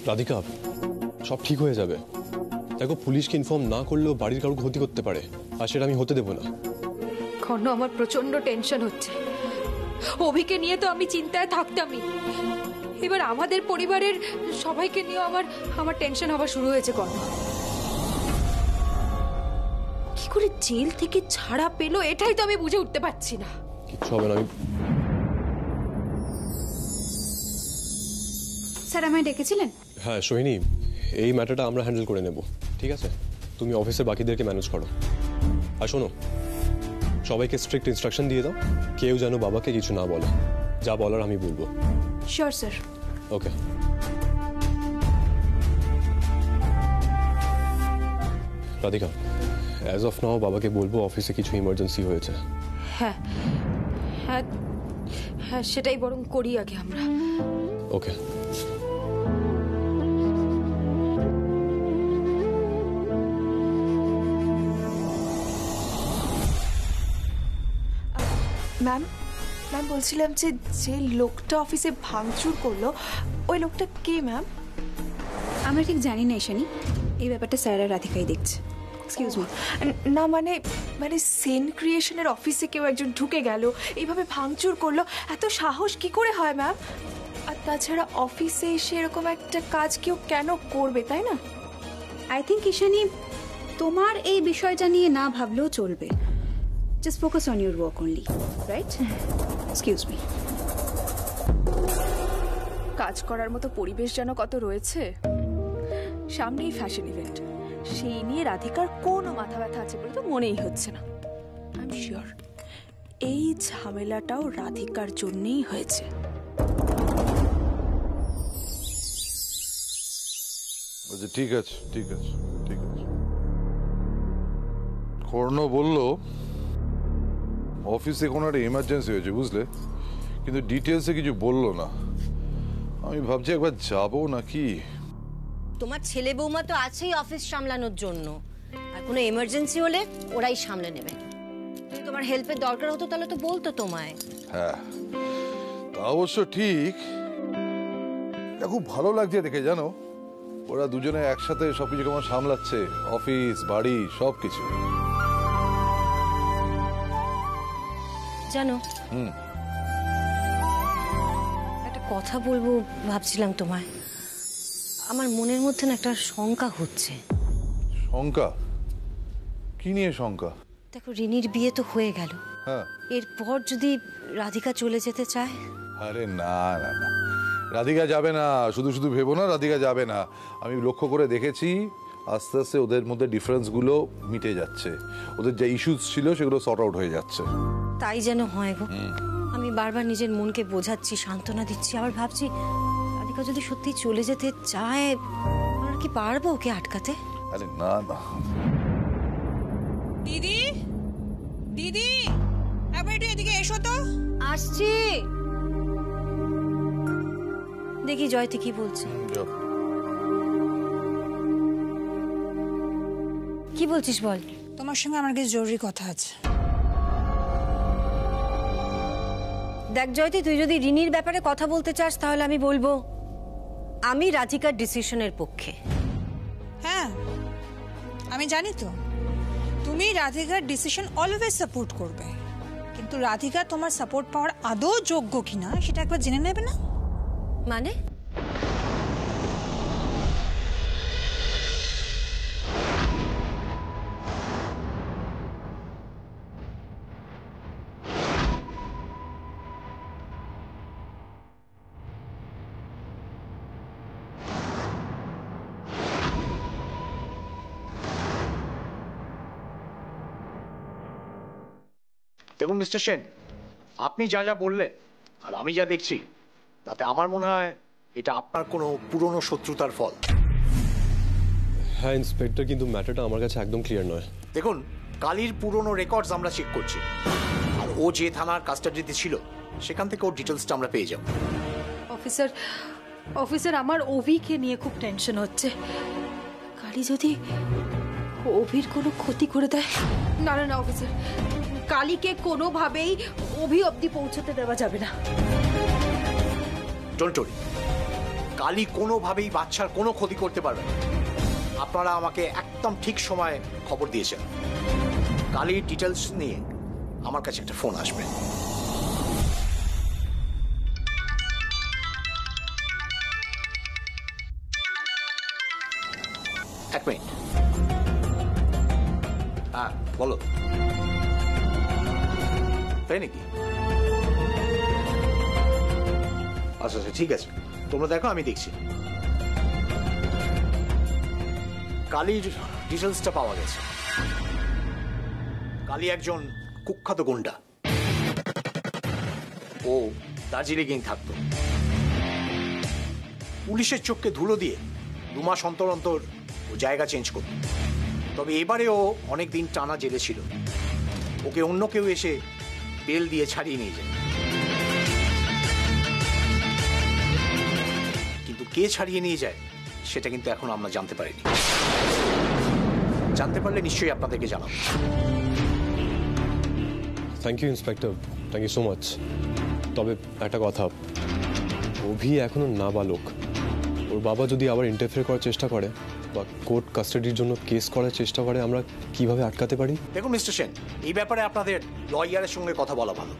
রাধিকা, সব ঠিক হয়ে যাবে। দেখো, পুলিশকে ইনফর্ম না করলেও বাড়ির কারো ক্ষতি করতে পারে, আর সেটা আমি হতে দেবো না। কর্ণ, আমার প্রচন্ড টেনশন হচ্ছে। অভিকে নিয়ে তো আমি চিন্তায় থাকতামই, এবার আমাদের পরিবারের সবাইকে নিয়ে আমার টেনশন হওয়া শুরু হয়েছে। কর্ণ, কি করে জেল থেকে ছাড়া পেলো এটাই তো আমি বুঝে উঠতে পারছি না। কিচ্ছু হবে না। স্যার, আমায় ডেকেছিলেন? হ্যাঁ সোহিনী, এই ম্যাটারটা আমরা হ্যান্ডেল করে নেব, ঠিক আছে? তুমি অফিসের বাকিদেরকে ম্যানেজ করো। আর শোনো, সবাইকে স্ট্রিক্ট ইনস্ট্রাকশন দিয়ে দাও, কেউ যেন বাবাকে কিছু না বলে। যা বলার আমি বলবো। Sure sir. Okay. Radhika, as of now বাবাকে বলবো অফিসে কিছু ইমার্জেন্সি হয়েছে। হ্যাঁ হ্যাঁ হ্যাঁ, সেটাই বরং করি আগে আমরা। ওকে। ম্যাম, বলছিলাম যে লোকটা অফিসে ভাঙচুর করলো, ওই লোকটা কে ম্যাম? আমরা ঠিক জানি না ঈশানী, এই ব্যাপারটা স্যার আর রাধিকাই দেখছে। Excuse me. না মানে সেন ক্রিয়েশনের অফিসে কেউ একজন ঢুকে গেল, এইভাবে ভাঙচুর করলো, এত সাহস কি করে হয় ম্যাম? আর তাছাড়া অফিসে এসে এরকম একটা কাজ কেউ কেন করবে, তাই না? আই থিঙ্ক ঈশানী, তোমার এই বিষয়টা নিয়ে না ভাবলেও চলবে। Just focus on your work only, right? Excuse me. কাজ করার মতো পরিবেশ যেন কত রয়েছে। সামনেই ফ্যাশন ইভেন্ট, সেই নিয়ে রাধিকার কোনো মাথা ব্যথা আছে বলে তো মনেই হচ্ছে না। আই এম শিওর এই ঝামেলাটাও রাধিকার জন্যই হয়েছে। ঠিক আছে ঠিক আছে ঠিক আছে। কর্ণ বলল অফিসে কোনো একটা এমার্জেন্সি হয়েছে, বুঝলে, কিন্তু ডিটেলসে কিছু বললো না। আমি ভাবছি একবার যাবো নাকি। তোমার ছেলে বৌমা তো আছেই অফিস সামলানোর জন্য, আর কোনো এমার্জেন্সি হলে ওরাই সামলে নেবে। যদি তোমার হেল্পের দরকার হতো তাহলে তো বলতো তোমায়। হ্যাঁ, তা অবশ্য ঠিক। খুব ভালো লাগছে দেখে, জানো, ওরা দুজনে একসাথে সবকিছু কেমন সামলাচ্ছে, অফিস বাড়ি সবকিছু। জানো, একটা কথা বলবো ভাবছিলাম তোমায়। আমার মনের মধ্যে না একটা শঙ্কা হচ্ছে। শঙ্কা? কি নিয়ে শঙ্কা? দেখো, রিনির বিয়ে তো হয়ে গেল, হ্যাঁ, এরপর যদি রাধিকা চলে যেতে চায়? আরে না না না, রাধিকা যাবে না। শুধু শুধু ভেবো না, রাধিকা যাবে না। আমি লক্ষ্য করে দেখেছি, আস্তে আস্তে ওদের মধ্যে ডিফারেন্সগুলো মিটে যাচ্ছে, ওদের যে ইস্যুস ছিল সেগুলো সর্ট আউট হয়ে যাচ্ছে। তাই যেন হয় গো। আমি বারবার নিজের মনকে বোঝাচ্ছি, সান্ত্বনা দিচ্ছি, আবার ভাবছি রাধিকা যদি সত্যি চলে যেতে চায়, আমরা কি পারবো ওকে আটকাতে? আরে না না। দিদি, দিদি, একবার একটু এদিকে এসো তো। আসছি। দেখি জয়তি কি বলছে। কি বলছিস বল। তোমার সঙ্গে আমার কিছু জরুরি কথা আছে। দেখ জয়তি, তুই যদি রিনির ব্যাপারে কথা বলতে চাস তাহলে আমি বলবো আমি রাধিকার ডিসিশনের পক্ষে। হ্যাঁ, আমি জানি তো তুমি রাধিকার ডিসিশন অলওয়েজ সাপোর্ট করবে, কিন্তু রাধিকা তোমার সাপোর্ট পাওয়ার আদৌ যোগ্য কিনা সেটা একবার জেনে নেবে না? মানে? দেখুন মিস্টার সেন, আপনি যা যা বললেন আর আমি যা দেখছি তাতে আমার মনে হয় এটা আপনার কোনো পুরনো শত্রুতার ফল। হ্যাঁ ইন্সপেক্টর, কিন্তু ম্যাটারটা আমার কাছে একদম ক্লিয়ার নয়। দেখুন, কালীর পুরনো রেকর্ডস আমরা চেক করছি, আর ও যে থানার কাস্টাডিতে ছিল সেখান থেকে ওর ডিটেলসটা আমরা পেয়ে যাব। অফিসার, আমার অভিকে নিয়ে খুব টেনশন হচ্ছে। কালী যদি অভির কোনো ক্ষতি করে দেয়। না না না অফিসার, কালীকে কোনোভাবেই অভি অবধি পৌঁছতে দেওয়া যাবে না। ডোন্ট ওয়ারি, কালী কোনোভাবেই বাচ্চার কোনো ক্ষতি করতে পারবে না। আপনারা আমাকে একদম ঠিক সময় খবর দিয়েছেন। কালীর ডিটেলস নিয়ে আমার কাছে একটা ফোন আসবে। এক মিনিট। হ্যাঁ বলো। তাই নাকি? আচ্ছা আচ্ছা ঠিক আছে, তোমরা দেখো, আমি দেখছি। কালীর ডিটেলসটা পাওয়া গেছে। কালী একজন কুখ্যাত গুন্ডা। ও দার্জিলিং থাকতো। পুলিশের চোখকে ধুলো দিয়ে 2 মাস অন্তর অন্তর ও জায়গা চেঞ্জ করত। তবে এবারে ও অনেকদিন টানা জেলে ছিল। ওকে অন্য কেউ এসে বেল দিয়ে ছাড়িয়ে নিয়ে যায়। কিন্তু কে ছাড়িয়ে নিয়ে যায় সেটা কিন্তু এখন আমরা জানতে পারিনি। জানতে পারলে নিশ্চয়ই আপনাদেরকে জানাবো। Thank you inspector, thank you so much. তবে একটা কথা, অভি এখনো নাবালক। ওর বাবা যদি আবার ইন্টারফেয়ার করার চেষ্টা করে বা কোর্ট কাস্টাডির জন্য কেস করার চেষ্টা করে, আমরা কিভাবে আটকাতে পারি? দেখুন মিস্টার সেন, এই ব্যাপারে আপনাদের লয়ারের সঙ্গে কথা বলা ভালো।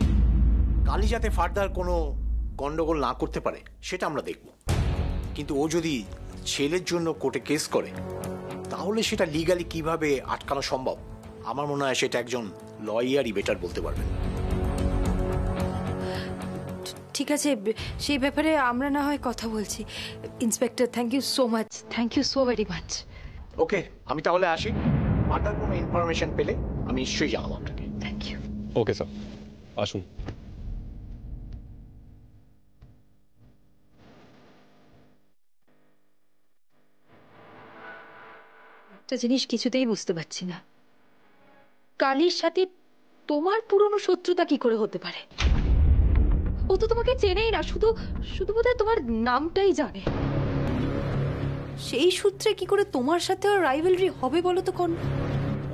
কালী যাতে ফার্দার কোনো গন্ডগোল না করতে পারে সেটা আমরা দেখব। কিন্তু ও যদি ছেলের জন্য কোর্টে কেস করে, তাহলে সেটা লিগালি কিভাবে আটকানো সম্ভব, আমার মনে হয় সেটা একজন লয়ারই বেটার বলতে পারবেন। ঠিক আছে, সেই ব্যাপারে আমরা না হয় কথা বলছি। Inspector, thank you so much, thank you so very much. Okay, আমি তাহলে আসি। ফার্দার কোনো ইনফরমেশন পেলে আমি নিশ্চয়ই জানাবো আপনাকে। Thank you. ওকে স্যার, আসুন। একটা জিনিস কিছুতেই বুঝতে পারছি না, কালীর সাথে তোমার পুরনো শত্রুতা কি করে হতে পারে? ও তো তোমাকে চেনেই না, শুধু শুধু বোধহয় তোমার নামটাই জানে। সেই সূত্রে কি করে তোমার সাথে ওর রাইভালরি হবে বলো তো? কোন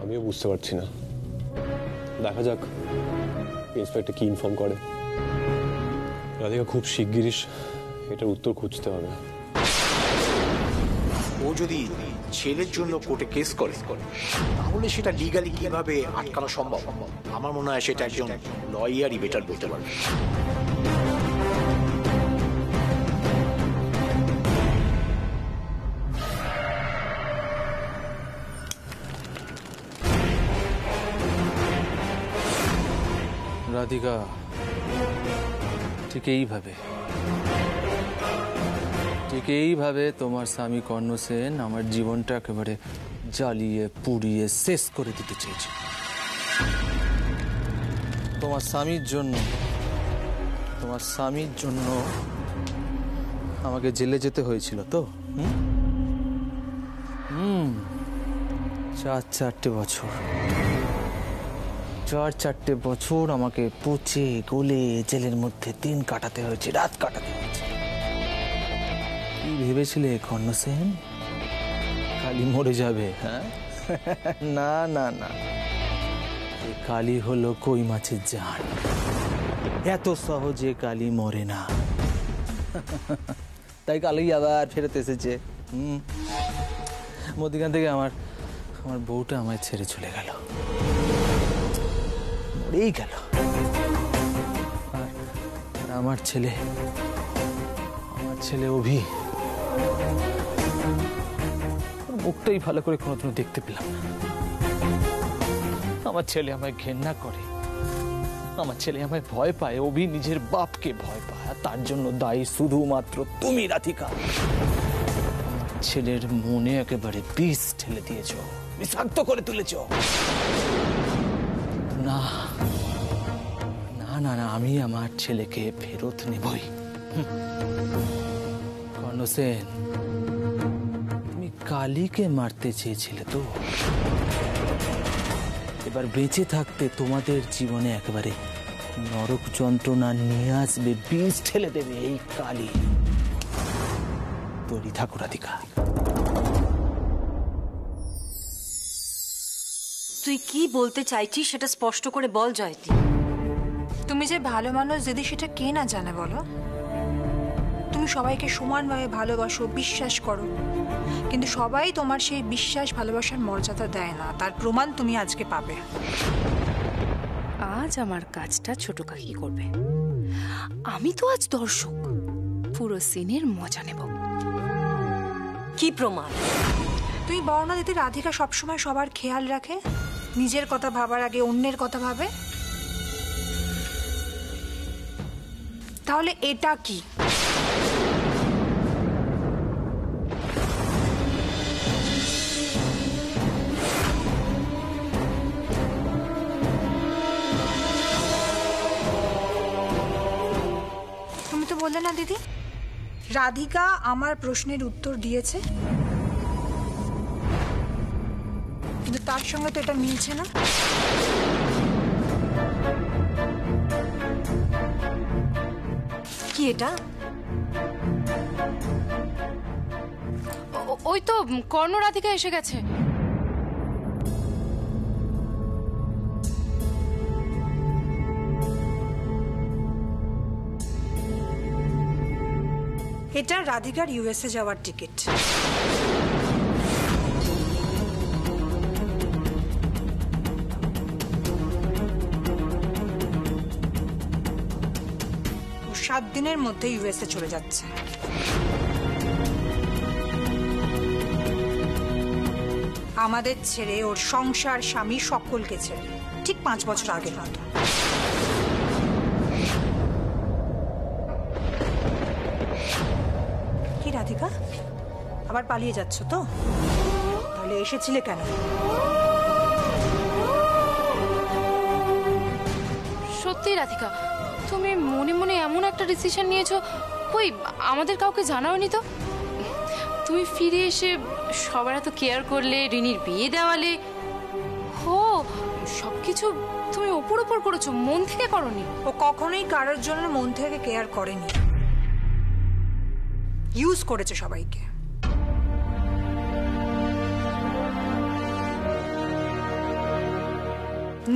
আমিও বুঝতে পারছি না। দেখা যাক ইন্সপেক্টর কি ইনফর্ম করে। রাধিকা, খুব শিগগিরই এটার উত্তর খুঁজতে হবে। ও যদি ছেলের জন্য কোর্টে কেস করে, তাহলে সেটা লিগালি কিভাবে আটকানো সম্ভব, আমার মনে হয় সেটা একজন লয়ারই বেটার বলতে পারবে। রাধিকা, ঠিক এইভাবে তোমার স্বামী কর্ণ সেন আমার জীবনটা একেবারে জ্বালিয়ে পুড়িয়ে শেষ করে দিতে চেয়েছে। তোমার স্বামীর জন্য আমাকে জেলে যেতে হয়েছিল তো। 4 বছর আমাকে পচে গলে জেলের মধ্যে দিন কাটাতে হয়েছে, রাত কাটাতে হয়েছে। কি ভেবেছিলে কর্ণ সেন কালী মরে যাবে? হ্যাঁ, না না না, কালী হলো কই মাছের জান। এত সহজে কালী মরে না। তাই কালী আবার ফেরত এসেছে। মধ্যখান থেকে আমার বউটা আমায় ছেড়ে চলে গেল, মরেই গেল। আর আমার ছেলে অভি, মুখটাই ভালো করে কোনোদিনও দেখতে পেলাম না। আমার ছেলে আমায় ঘেন্না করে, আমার ছেলে আমায় ভয় পায়, অভি নিজের বাপকে ভয় পায়। আর তার জন্য দায়ী শুধুমাত্র তুমি রাধিকা। ছেলের মনে একেবারে বিষ ঢেলে দিয়েছ, বিষাক্ত করে তুলেছ। না না না না, আমি আমার ছেলেকে ফেরত নেবই। কর্ণ সেন, তুমি কালীকে মারতে চেয়েছিলে তো, এবার বেঁচে থাকতে তোমাদের জীবনে একেবারে নরক যন্ত্রণা নিয়ে আসবে, বিষ ঠেলে দেবে এই কালী। তৈরি থাকো রাধিকা। তুই কি বলতে চাইছিস সেটা স্পষ্ট করে বল জয়তী। তুমি যে ভালো মানুষ দিদি, সেটা কে না জানে বলো? তুমি সবাইকে সমানভাবে ভালোবাসো, বিশ্বাস করো, কিন্তু সবাই তোমার সেই বিশ্বাস ভালোবাসার মর্যাদা দেয় না। তার প্রমাণ তুমি আজকে পাবে। আজ আমার কাজটা ছোট কাকি করবে, আমি তো আজ দর্শক, পুরো সিনের মজা নেব। কি প্রমাণ? তুমি বর্ণা দিতে রাধিকা সবসময় সবার খেয়াল রাখে, নিজের কথা ভাবার আগে অন্যের কথা ভাবে। তাহলে এটা কি? তুমি তো বললে না দিদি, রাধিকা আমার প্রশ্নের উত্তর দিয়েছে, কিন্তু তার সঙ্গে তো এটা মিলছে না। কি এটা? ওই তো কর্ণ রাধিকা এসে গেছে। এটা রাধিকার ইউএসএ যাওয়ার টিকিট। ও 7 দিনের মধ্যে ইউএসএ চলে যাচ্ছে। আমাদের ছেড়ে, ওর সংসার, স্বামী, সকলকে ছেড়ে, ঠিক 5 বছর আগের মতো। কি রাধিকা, আবার পালিয়ে যাচ্ছ তো? তাহলে এসেছিলে কেন? সত্যি রাধিকা, তুমি মনে মনে এমন একটা ডিসিশন নিয়েছো, কই আমাদের কাউকে জানাওনি তো? তুমি ফিরে এসে সবার এত কেয়ার করলে, রিনির বিয়ে দেওয়ালে, হো সবকিছু তুমি ওপর ওপর করেছো, মন থেকে করনি। ও কখনোই কারোর জন্য মন থেকে কেয়ার করেনি, ইউজ করেছে সবাইকে।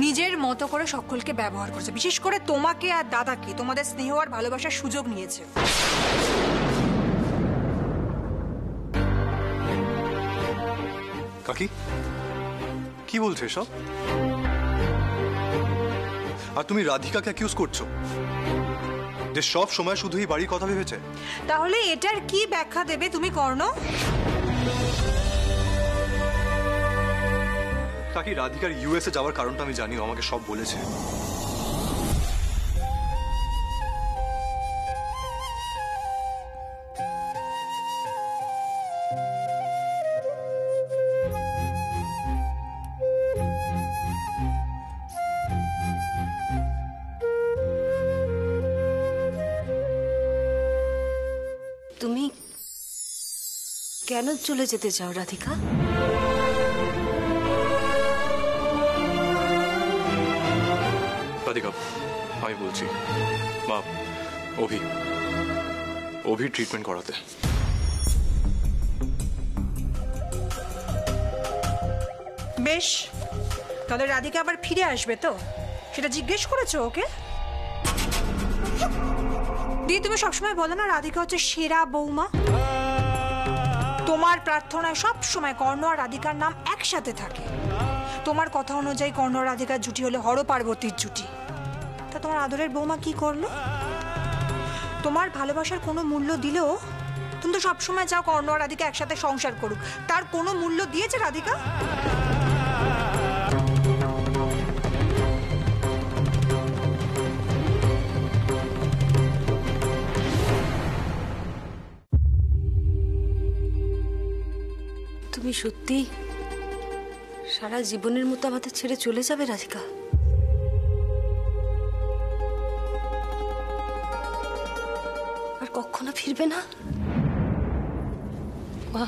নিজের মতো করে সকলকে ব্যবহার করেছে, বিশেষ করে তোমাকে আর দাদাকে তোমাদের স্নেহ আর ভালোবাসার সুযোগ নিয়েছে। কাকি কি বলছো এসব? আর তুমি রাধিকাকে অ্যাকিউজ করছো যে সব সময় শুধু এই বাড়ির কথা ভেবেছে? তাহলে এটার কি ব্যাখ্যা দেবে তুমি কর্ণ? কাকি, রাধিকার ইউএসএ যাওয়ার কারণটা আমি জানি, আমাকে সব বলেছে। তুমি কেন চলে যেতে চাও রাধিকা? রাধিকা, আমি বলছি, মা, অভি ট্রিটমেন্ট করাতে। বেশ, তাহলে রাধিকা আবার ফিরে আসবে তো? সেটা জিজ্ঞেস করেছো ওকে? দিয়ে তুমি সবসময় বলো না রাধিকা হচ্ছে সেরা বৌমা। তোমার প্রার্থনায় সব সময় কর্ণ আর রাধিকার নাম একসাথে থাকে। তোমার কথা অনুযায়ী কর্ণ আর রাধিকার জুটি হলো হর পার্বতীর জুটি। তা তোমার আদরের বৌমা কি করলো? তোমার ভালোবাসার কোনো মূল্য দিলেও তুমি তো সবসময় চাও কর্ণ আর রাধিকা একসাথে সংসার করুক। তার কোনো মূল্য দিয়েছে রাধিকা? তুমি সত্যি সারা জীবনের মতো আমাদের ছেড়ে চলে যাবে রাধিকা? আর কখনো ফিরবে না? মা,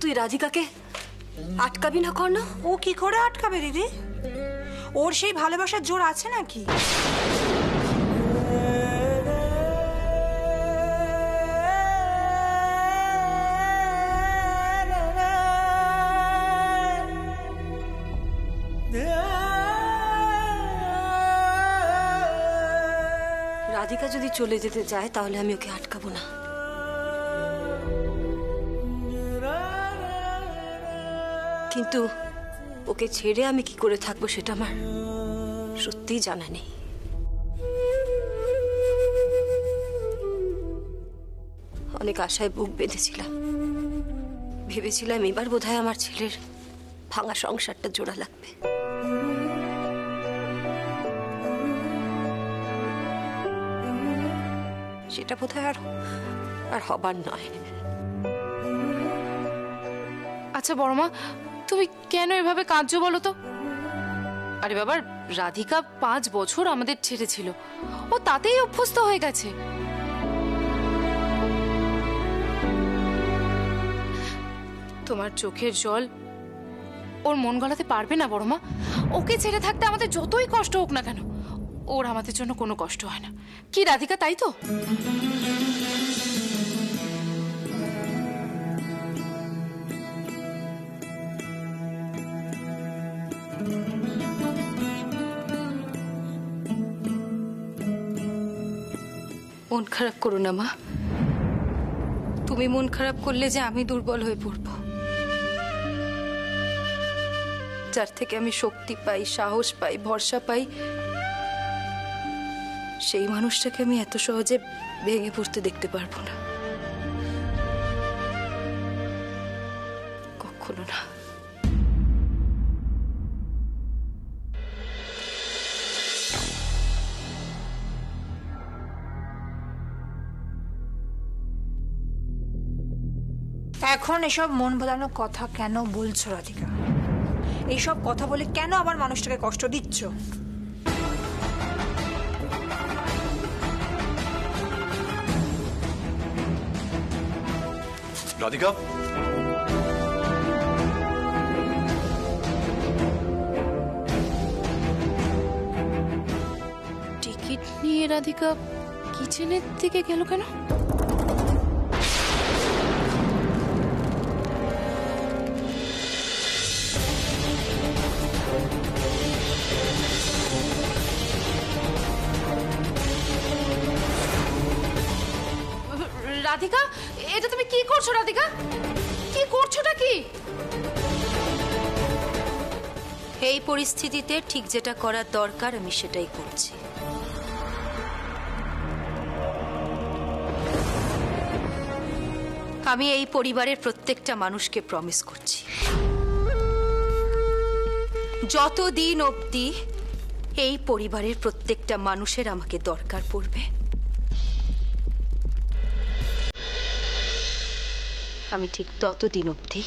তুই রাধিকাকে আটকাবি না কর্ণ? ও কি করে আটকাবে দিদি? ওর সেই ভালোবাসার জোর আছে নাকি? রাধিকা যদি চলে যেতে চায় তাহলে আমি ওকে আটকাবো না। কিন্তু ওকে ছেড়ে আমি কি করে থাকবো সেটা আমার সত্যিই জানা নেই। অনেক আশায় বুক বেঁধেছিলাম, ভেবেছিলাম এবার বোধহয় আমার ছেলের ভাঙা সংসারটা জোড়া লাগবে। সেটা বোধহয় আর হবার নয়। আচ্ছা বড়মা, তুমি কেন এভাবে কাঁদছো বলো তো? আরে বাবা, রাধিকা 5 বছর আমাদের ছেড়ে ছিল, ও তাতেই অভ্যস্ত হয়ে গেছে। তোমার চোখের জল ওর মন গলাতে পারবে না বড়মা। ওকে ছেড়ে থাকতে আমাদের যতই কষ্ট হোক না কেন, ওর আমাদের জন্য কোনো কষ্ট হয় না। কি রাধিকা, তাই তো? মন খারাপ করো না মা। তুমি মন খারাপ করলে যে আমি দুর্বল হয়ে পড়ব। যার থেকে আমি শক্তি পাই, সাহস পাই, ভরসা পাই, সেই মানুষটাকে আমি এত সহজে ভেঙে পড়তে দেখতে পারবো না, কখনো না। এখন এসব মন ভোলানো কথা কেন বলছো রাধিকা? এইসব কথা বলে কেন আবার মানুষটাকে কষ্ট দিচ্ছ? রাধিকা, টিকিট নিয়ে রাধিকা কিচেনের দিকে গেল কেন? রাধিকা, এটা তুমি কি করছো? রাধিকা, কি করছোটা কি? এই পরিস্থিতিতে ঠিক যেটা করার দরকার আমি সেটাই করছি। আমি এই পরিবারের প্রত্যেকটা মানুষকে প্রমিস করছি, যতদিন অবধি এই পরিবারের প্রত্যেকটা মানুষের আমাকে দরকার পড়বে, আমি ঠিক ততদিন অবধি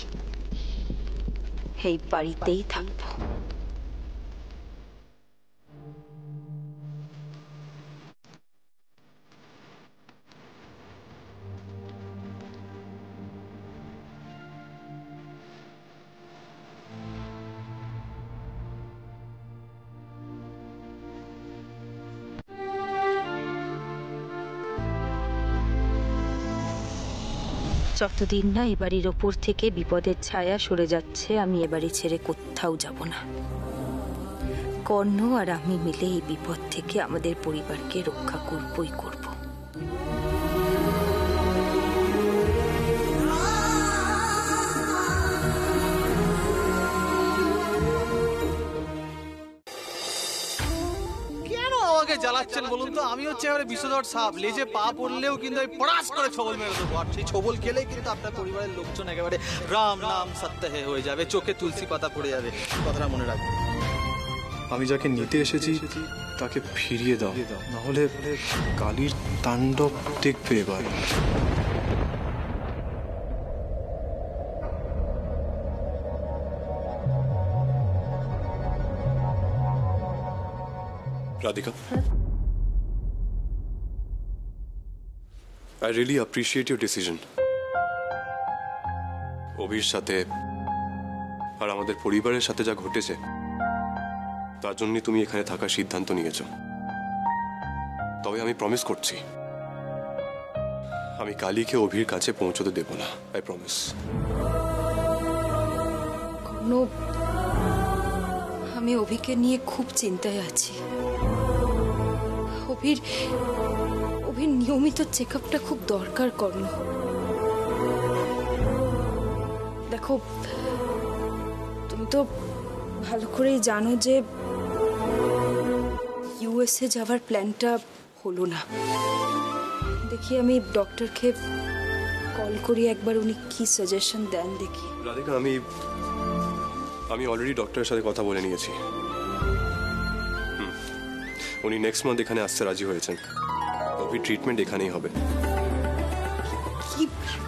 এই বাড়িতেই থাকবো। যতদিন না এ বাড়ির ওপর থেকে বিপদের ছায়া সরে যাচ্ছে, আমি এ বাড়ি ছেড়ে কোথাও যাব না। কর্ণ আর আমি মিলে এই বিপদ থেকে আমাদের পরিবারকে রক্ষা করবই করব। আমাকে জ্বালাচ্ছেন বলুন তো? আমি হচ্ছে এবারে বিষধর সাপ, লেজে পা পড়লেও কিন্তু আমি পড়াশ করে ছবল মেরে দেবো। আর সেই ছবল খেলেই কিন্তু আপনার পরিবারের লোকজন একেবারে রাম নাম সত্য হয়ে যাবে, চোখে তুলসী পাতা পড়ে যাবে। কথাটা মনে রাখবেন। আমি যাকে নিতে এসেছি তাকে ফিরিয়ে দাও, না হলে কালীর তাণ্ডব দেখবে এবার। Radhika, I really appreciate your decision. অভির সাথে আর আমাদের পরিবারের সাথে যা ঘটেছে তার জন্য তুমি এখানে থাকার সিদ্ধান্ত নিয়েছো। তবে আমি প্রমিস করছি, আমি কালীকে অভির কাছে পৌঁছতে দেব না। I promise. আমি অভিকে নিয়ে খুব চিন্তায় আছি। অভির অভির নিয়মিত চেক আপটা খুব দরকার কর্ণ। দেখো, তুমি তো ভালো করেই জানো যে ইউএসএ যাওয়ার প্ল্যানটা হলো না। দেখি আমি ডক্টরকে কল করি একবার, উনি কি সাজেশন দেন দেখি। রাধিকা, আমি অলরেডি ডক্টরের সাথে কথা বলে নিয়েছি। উনি নেক্সট মান্থ এখানে আসতে রাজি হয়েছেন। অভি ট্রিটমেন্ট এখানেই হবে।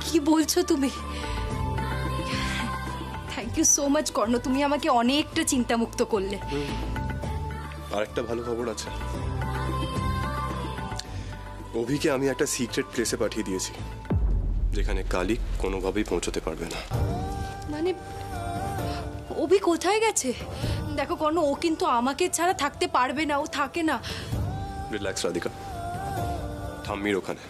কি বলছো তুমি? থ্যাংক ইউ সো মাচ কর্ণ, তুমি আমাকে অনেকটা চিন্তামুক্ত করলে। আর একটা ভালো খবর আছে, অভিকে আমি একটা সিক্রেট প্লেসে পাঠিয়ে দিয়েছি, যেখানে কালী কোনোভাবেই পৌঁছতে পারবে না। মানে অভি কোথায় গেছে? দেখো কর্ণ, ও কিন্তু আমাকে ছাড়া থাকতে পারবে না, ও থাকে না। রিল্যাক্স রাধিকা, ঠাম্মির ওখানে।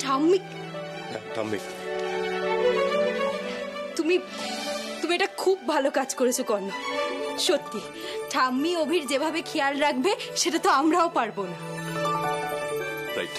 ঠাম্মি? ঠাম্মি। তুমি এটা খুব ভালো কাজ করেছো কর্ণ। সত্যি, ঠাম্মি অভির যেভাবে খেয়াল রাখবে সেটা তো আমরাও পারবো না। রাইট।